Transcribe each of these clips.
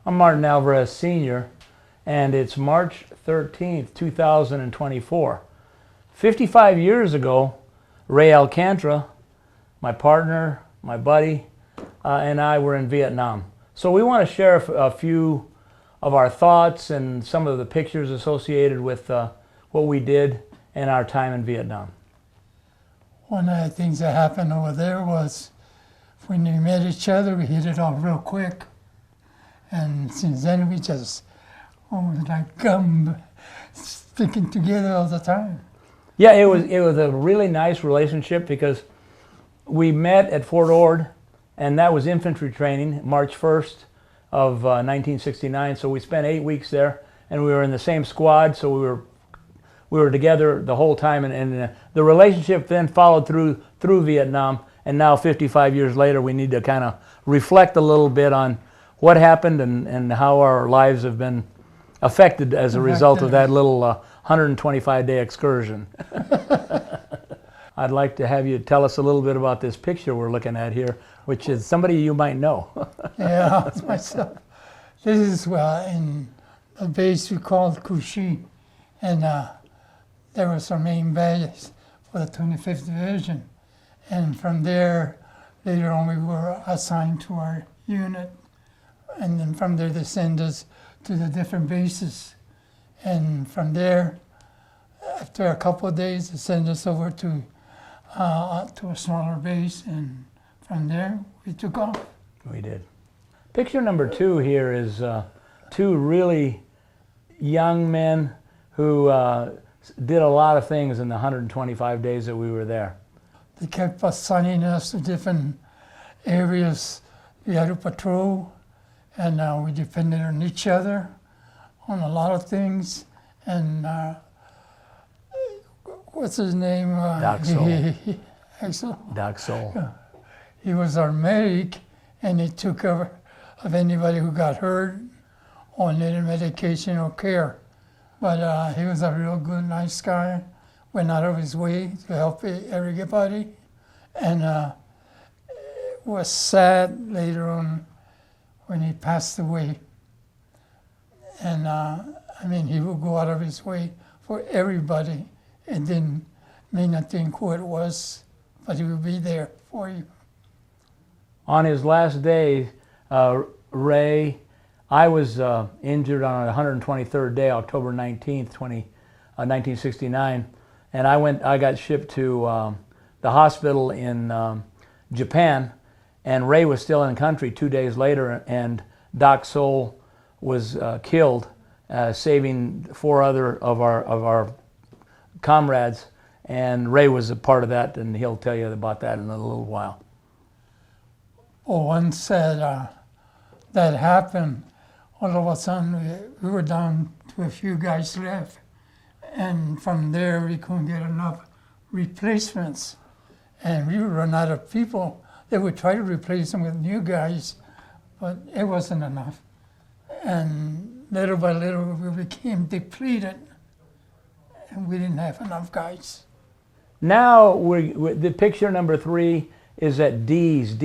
I'm Marty Alvarez Sr., and it's March 13th, 2024. 55 years ago, Ray Alcantra, my partner, my buddy, and I were in Vietnam. So we want to share a few of our thoughts and some of the pictures associated with what we did in our time in Vietnam. One of the things that happened over there was when we met each other, we hit it off real quick. And since then, we just almost like gum, sticking together all the time. Yeah, it was a really nice relationship because we met at Fort Ord, and that was infantry training, March 1st of 1969. So we spent 8 weeks there, and we were in the same squad, so we were together the whole time, and the relationship then followed through Vietnam, and now 55 years later, we need to kind of reflect a little bit on what happened and how our lives have been affected as a result of that little 125-day excursion. I'd like to have you tell us a little bit about this picture we're looking at here, which is somebody you might know. Yeah, it's myself. This is in a base we called Cushy, and there was our main base for the 25th Division. And from there, later on, we were assigned to our unit. And then from there, they send us to the different bases. And from there, after a couple of days, they send us over to a smaller base. And from there, we took off. We did. Picture number 2 here is two really young men who did a lot of things in the 125 days that we were there. They kept assigning us to different areas we had to patrol. And we depended on each other on a lot of things. And what's his name? Doc Sol. Axel? Doc Sol. He was our medic, and he took care of anybody who got hurt or needed medication or care. But he was a real good, nice guy. Went out of his way to help everybody. And it was sad later on when he passed away. And he would go out of his way for everybody. And then may not think who it was, but he would be there for you. On his last day, Ray, I was injured on the 123rd day, October 19th, 1969. And I got shipped to the hospital in Japan. And Ray was still in country 2 days later, and Doc Sol was killed, saving 4 other of our comrades. And Ray was a part of that, and he'll tell you about that in a little while. Well, once that happened, all of a sudden we were down to a few guys left, and from there we couldn't get enough replacements, and we would run out of people. They would try to replace them with new guys, but it wasn't enough. And little by little, we became depleted, and we didn't have enough guys. Now, the picture number 3 is at DEES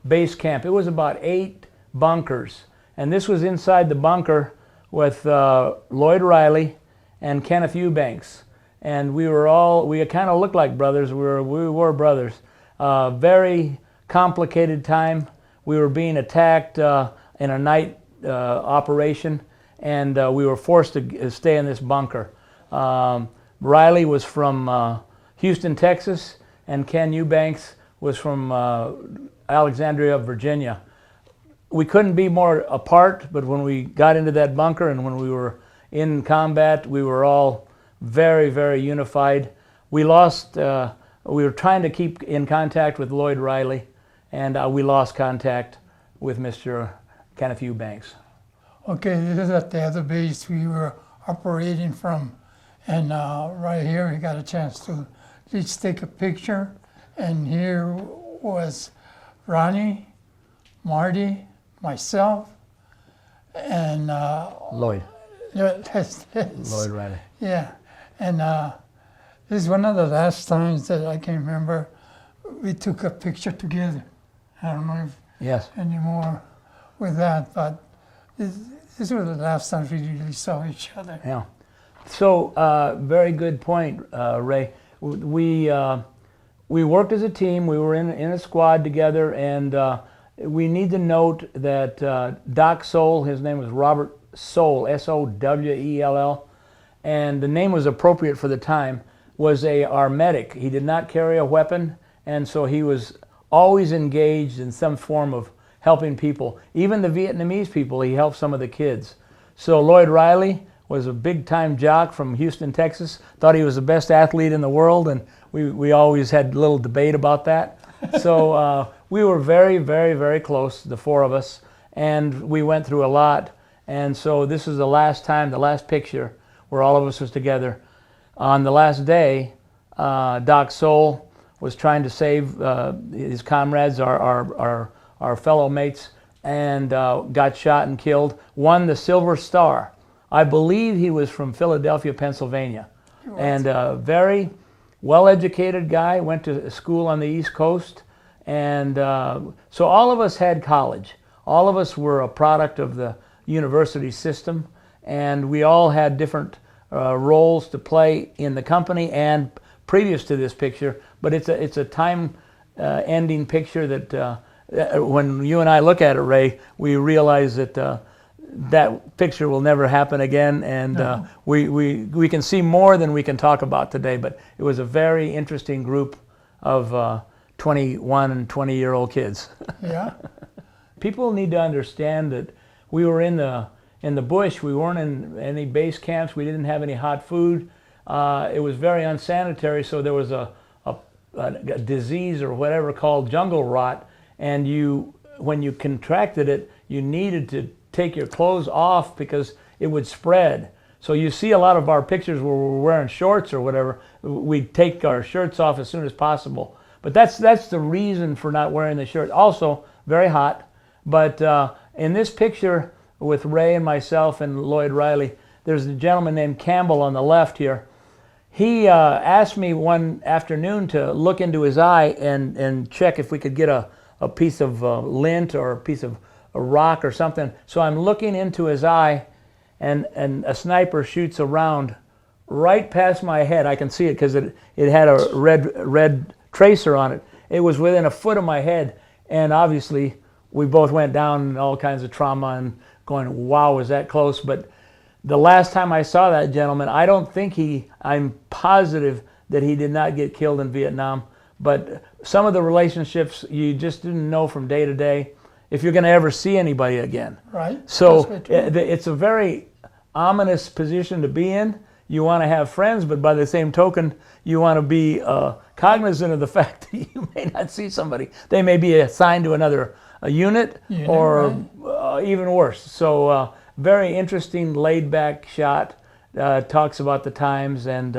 base camp. It was about 8 bunkers, and this was inside the bunker with Lloyd Riley and Kenneth Eubanks. And we kind of looked like brothers. We were brothers. Very complicated time. We were being attacked in a night operation, and we were forced to stay in this bunker. Riley was from Houston, Texas, and Ken Eubanks was from Alexandria, Virginia. We couldn't be more apart, but when we got into that bunker and when we were in combat, we were all very, very unified. We were trying to keep in contact with Lloyd Riley, and we lost contact with Mr. Kenneth Eubanks. Okay, this is at the other base we were operating from. And right here we got a chance to just take a picture. And here was Ronnie, Marty, myself, and Lloyd. Lloyd Riley. Yeah, and this is one of the last times that I can remember we took a picture together. I don't know if Yes. anymore with that, but this was the last time we really saw each other. Yeah. So, very good point, Ray. We worked as a team. We were in a squad together, and we need to note that Doc Soul, his name was Robert Soul, S-O-W-E-L-L, and the name was appropriate for the time, was our medic. He did not carry a weapon, and so he was always engaged in some form of helping people. Even the Vietnamese people, he helped some of the kids. So Lloyd Riley was a big-time jock from Houston, Texas, thought he was the best athlete in the world, and we always had a little debate about that. So we were very, very, very close, the four of us, and we went through a lot. And so this is the last time, the last picture, where all of us was together. On the last day, Doc Soul was trying to save his comrades, our fellow mates, and got shot and killed, won the Silver Star. I believe he was from Philadelphia, Pennsylvania, and a very well-educated guy, went to school on the East Coast, and so all of us had college. All of us were a product of the university system, and we all had different roles to play in the company and previous to this picture, but it's a time ending picture that when you and I look at it, Ray, we realize that that picture will never happen again, and no. We can see more than we can talk about today, but it was a very interesting group of 21 and 20-year-old kids. Yeah. People need to understand that we were in the bush. We weren't in any base camps. We didn't have any hot food. It was very unsanitary, so there was a disease or whatever called jungle rot, and when you contracted it, you needed to take your clothes off because it would spread. So you see a lot of our pictures where we're wearing shorts or whatever, we take our shirts off as soon as possible. But that's the reason for not wearing the shirt. Also, very hot. But in this picture with Ray and myself and Lloyd Riley, there's a gentleman named Campbell on the left here. He asked me one afternoon to look into his eye and check if we could get a piece of lint or a piece of a rock or something. So I'm looking into his eye, and a sniper shoots a round right past my head. I can see it because it had a red tracer on it. It was within a foot of my head, and obviously we both went down in all kinds of trauma and going, wow, was that close? But the last time I saw that gentleman, I'm positive that he did not get killed in Vietnam, but some of the relationships you just didn't know from day to day if you're going to ever see anybody again. Right. So it's a very ominous position to be in. You want to have friends, but by the same token, you want to be cognizant of the fact that you may not see somebody. They may be assigned to another unit or right. Even worse. So very interesting laid-back shot. Talks about the times, and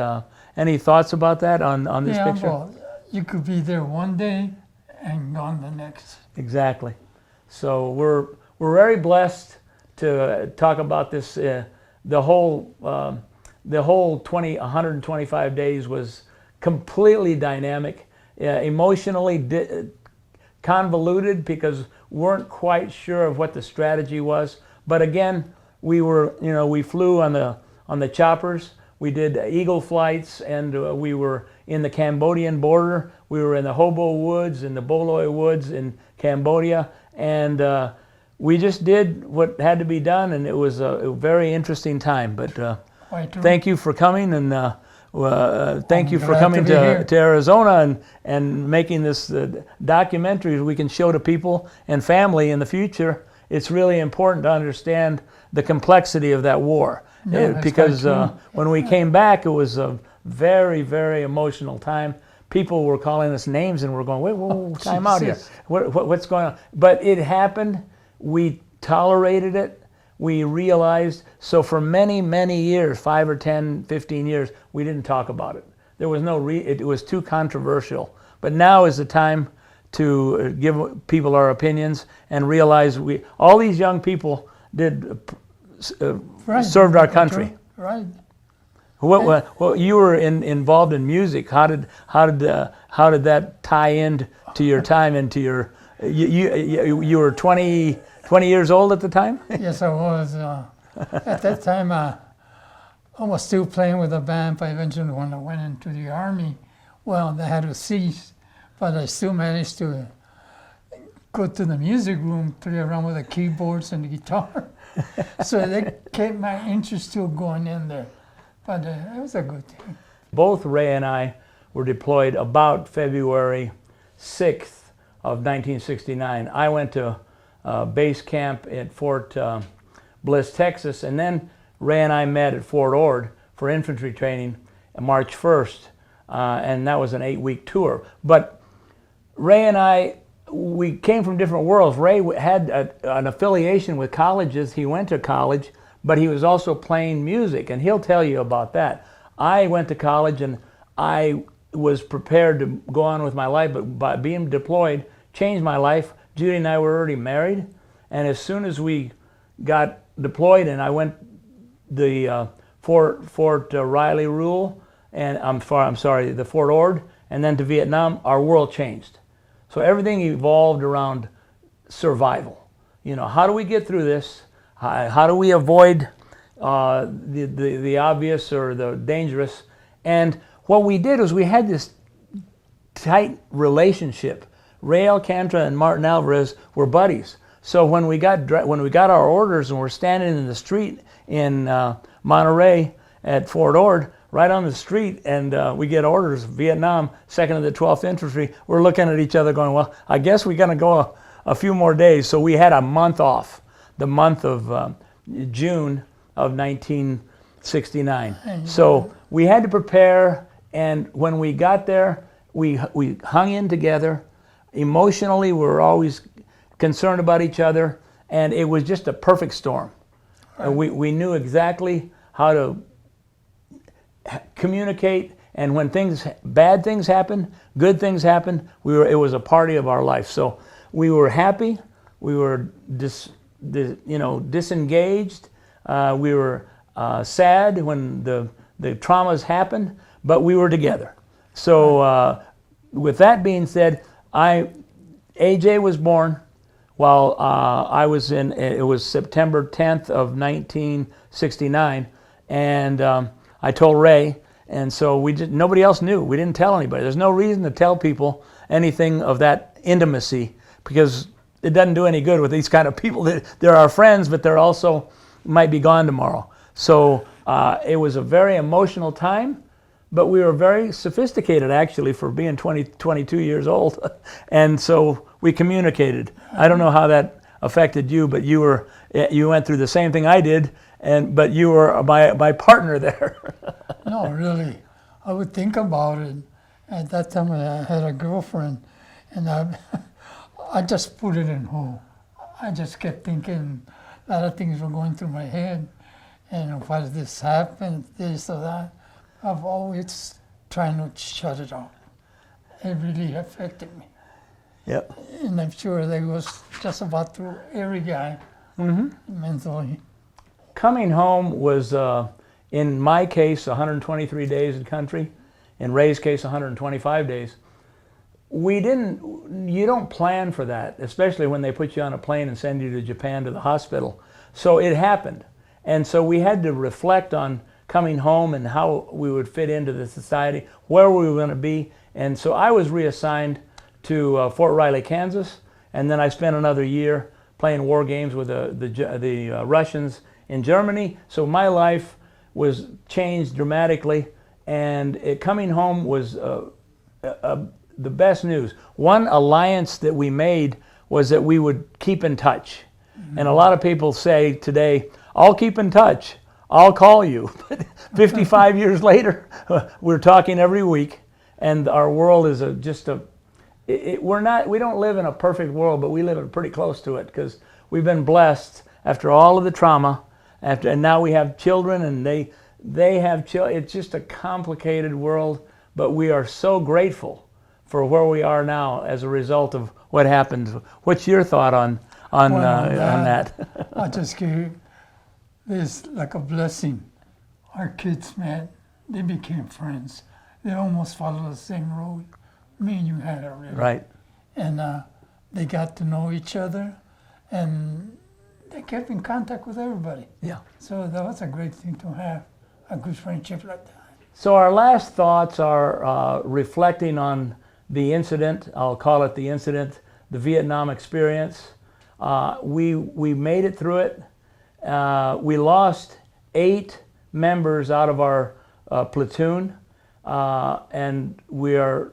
any thoughts about that on this picture? Well, you could be there one day and gone the next. Exactly. So we're very blessed to talk about this. The whole 125 days was completely dynamic, emotionally convoluted because weren't quite sure of what the strategy was. But again, we flew on the choppers. We did eagle flights, and we were in the Cambodian border. We were in the Hobo Woods and the Boloi Woods in Cambodia, and we just did what had to be done, and it was a very interesting time. But thank you for coming, and thank you for coming to Arizona and making this documentary we can show to people and family in the future. It's really important to understand the complexity of that war. Because when we came back, it was a very, very emotional time. People were calling us names, and we're going, wait, whoa, time out here. What's going on? But it happened. We tolerated it. We realized. So for many, many years, 5 or 10, 15 years, we didn't talk about it. There was it was too controversial. But now is the time to give people our opinions and realize all these young people served our country. Right. Well, you were involved in music. How did that tie in to your time and to your? You were 20 20 years old at the time? Yes, I was. At that time, I was still playing with the band, but eventually when I went into the Army, well, they had to cease, but I still managed to go to the music room, play around with the keyboards and the guitar. So that kept my interest still going in there. But it was a good thing. Both Ray and I were deployed about February 6th of 1969. I went to base camp at Fort Bliss, Texas, and then Ray and I met at Fort Ord for infantry training on March 1st, and that was an 8-week tour. But Ray and I, we came from different worlds. Ray had an affiliation with colleges. He went to college, but he was also playing music, and he'll tell you about that. I went to college, and I was prepared to go on with my life, but by being deployed changed my life. Judy and I were already married, and as soon as we got deployed, and I went the Fort Riley Rule, and the Fort Ord, and then to Vietnam, our world changed. So everything evolved around survival. You know, how do we get through this? How do we avoid the obvious or the dangerous? And what we did was we had this tight relationship. Ray Alcantra and Marty Alvarez were buddies. So when we got our orders and we're standing in the street in Monterey at Fort Ord, right on the street, and we get orders, Vietnam, 2nd of the 12th Infantry, we're looking at each other going, well, I guess we're going to go a few more days. So we had a month off, the month of June of 1969. So we had to prepare, and when we got there, we hung in together. Emotionally, we were always concerned about each other, and it was just a perfect storm. Right. We knew exactly how to communicate, and when bad things happened, good things happened, it was a party of our life. So we were happy, we were disengaged, we were sad when the traumas happened, but we were together. So with that being said, AJ was born while I was it was September 10th of 1969, and I told Ray, and so nobody else knew. We didn't tell anybody. There's no reason to tell people anything of that intimacy, because it doesn't do any good with these kind of people. They're our friends, but they're also might be gone tomorrow. So it was a very emotional time, but we were very sophisticated actually for being 22 years old. And so we communicated. I don't know how that affected you, but you went through the same thing I did, but you were my partner there. No, really. I would think about it. At that time I had a girlfriend, and I just put it in hold. I just kept thinking a lot of things were going through my head. And why did this happen, this or that? I've always tried to shut it off. It really affected me. Yep. And I'm sure that was just about through every guy mentally. Coming home was, in my case, 123 days in country. In Ray's case, 125 days. You don't plan for that, especially when they put you on a plane and send you to Japan to the hospital. So it happened. And so we had to reflect on coming home and how we would fit into the society, where we were going to be. And so I was reassigned to Fort Riley, Kansas, and then I spent another year playing war games with the Russians in Germany. So my life was changed dramatically, and coming home was the best news. One alliance that we made was that we would keep in touch. And a lot of people say today, I'll keep in touch, I'll call you. 55 years later, we're talking every week, and our world is we don't live in a perfect world, but we live pretty close to it, because we've been blessed after all of the trauma, and now we have children, and they have children. It's just a complicated world, but we are so grateful for where we are now as a result of what happened. What's your thought on that? I just gave this like a blessing. Our kids met, they became friends. They almost followed the same road me and you had already. Right. And they got to know each other, and kept in contact with everybody. Yeah. So that was a great thing to have, a good friendship like that. So our last thoughts are reflecting on the incident. I'll call it the incident, the Vietnam experience. We made it through it. We lost 8 members out of our platoon, and we are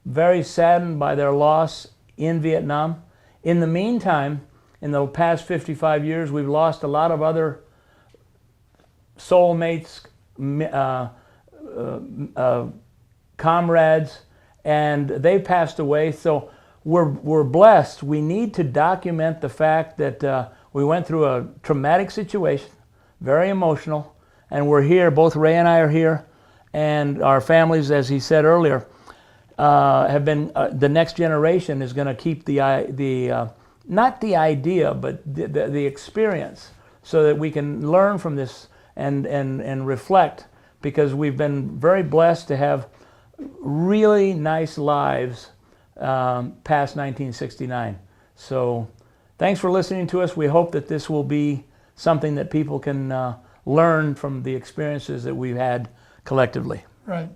very saddened by their loss in Vietnam. In the meantime, in the past 55 years, we've lost a lot of other soulmates, comrades, and they passed away. So we're blessed. We need to document the fact that we went through a traumatic situation, very emotional, and we're here. Both Ray and I are here, and our families, as he said earlier, have been. The next generation is going to keep the not the idea, but the experience, so that we can learn from this and reflect, because we've been very blessed to have really nice lives past 1969. So thanks for listening to us. We hope that this will be something that people can learn from the experiences that we've had collectively. Right.